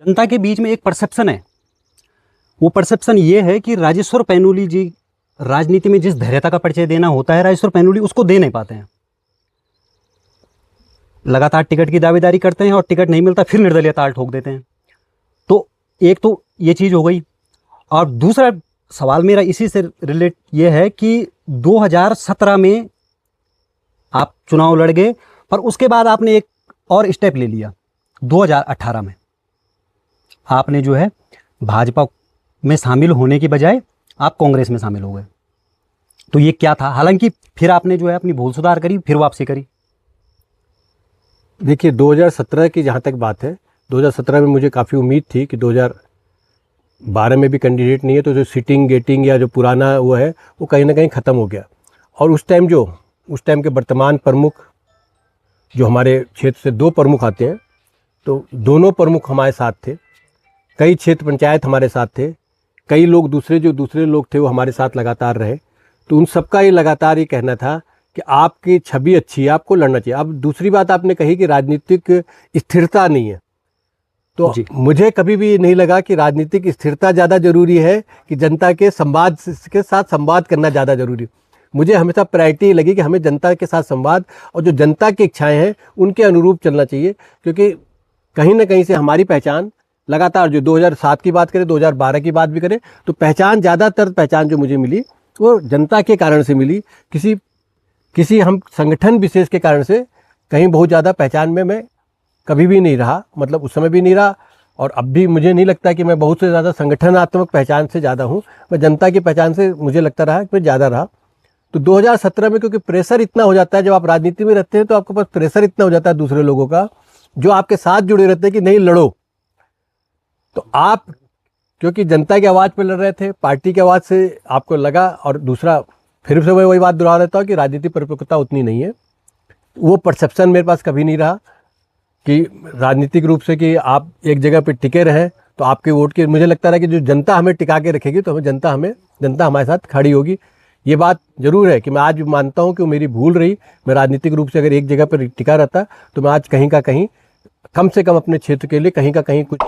जनता के बीच में एक परसेप्शन है, वो परसेप्शन ये है कि राजेश्वर पैनोली जी राजनीति में जिस धैर्यता का परिचय देना होता है, राजेश्वर पैनोली उसको दे नहीं पाते हैं। लगातार टिकट की दावेदारी करते हैं और टिकट नहीं मिलता, फिर निर्दलीय ताल ठोक देते हैं। तो एक तो ये चीज़ हो गई। और दूसरा सवाल मेरा इसी से रिलेट ये है कि 2017 में आप चुनाव लड़ गए, पर उसके बाद आपने एक और स्टेप ले लिया। 2018 में आपने जो है भाजपा में शामिल होने की बजाय आप कांग्रेस में शामिल हो गए। तो ये क्या था? हालांकि फिर आपने जो है अपनी भूल सुधार करी, फिर वापसी करी। देखिए 2017 की जहाँ तक बात है, 2017 में मुझे काफ़ी उम्मीद थी कि 2012 में भी कैंडिडेट नहीं है, तो जो सिटिंग गेटिंग या जो पुराना वो है वो कहीं ना कहीं ख़त्म हो गया। और उस टाइम के वर्तमान प्रमुख जो हमारे क्षेत्र से 2 प्रमुख आते हैं, तो दोनों प्रमुख हमारे साथ थे। कई क्षेत्र पंचायत हमारे साथ थे, कई लोग दूसरे लोग थे वो हमारे साथ लगातार रहे। तो उन सबका ये लगातार ये कहना था कि आपकी छवि अच्छी है, आपको लड़ना चाहिए। अब दूसरी बात आपने कही कि राजनीतिक स्थिरता नहीं है, तो मुझे कभी भी नहीं लगा कि राजनीतिक स्थिरता ज़्यादा ज़रूरी है कि जनता के साथ संवाद करना ज़्यादा ज़रूरी। मुझे हमेशा प्रायोरिटी लगी कि हमें जनता के साथ संवाद और जो जनता की इच्छाएं हैं उनके अनुरूप चलना चाहिए, क्योंकि कहीं ना कहीं से हमारी पहचान लगातार, जो 2007 की बात करें, 2012 की बात भी करें, तो ज़्यादातर पहचान जो मुझे मिली वो जनता के कारण से मिली। किसी हम संगठन विशेष के कारण से कहीं बहुत ज़्यादा पहचान में मैं कभी भी नहीं रहा, मतलब उस समय भी नहीं रहा, और अब भी मुझे नहीं लगता कि मैं बहुत से ज़्यादा संगठनात्मक पहचान से ज़्यादा हूँ। मैं जनता की पहचान से मुझे लगता रहा कि मैं ज़्यादा रहा। तो 2017 में क्योंकि प्रेशर इतना हो जाता है, जब आप राजनीति में रहते हैं तो आपके पास प्रेशर इतना हो जाता है दूसरे लोगों का जो आपके साथ जुड़े रहते हैं कि नहीं लड़ो। तो आप क्योंकि जनता की आवाज़ पर लड़ रहे थे, पार्टी की आवाज़ से आपको लगा, और दूसरा फिर से मैं वही बात दोहरा देता हूँ कि राजनीतिक परिपक्वता उतनी नहीं है। वो परसेप्शन मेरे पास कभी नहीं रहा कि राजनीतिक रूप से कि आप एक जगह पे टिके रहें तो आपके वोट के, मुझे लगता रहा कि जो जनता हमें टिका के रखेगी तो जनता हमारे साथ खड़ी होगी। ये बात जरूर है कि मैं आज मानता हूँ कि वो मेरी भूल रही। मैं राजनीतिक रूप से अगर एक जगह पर टिका रहता तो मैं आज कहीं का कहीं, कम से कम अपने क्षेत्र के लिए कहीं का कहीं कुछ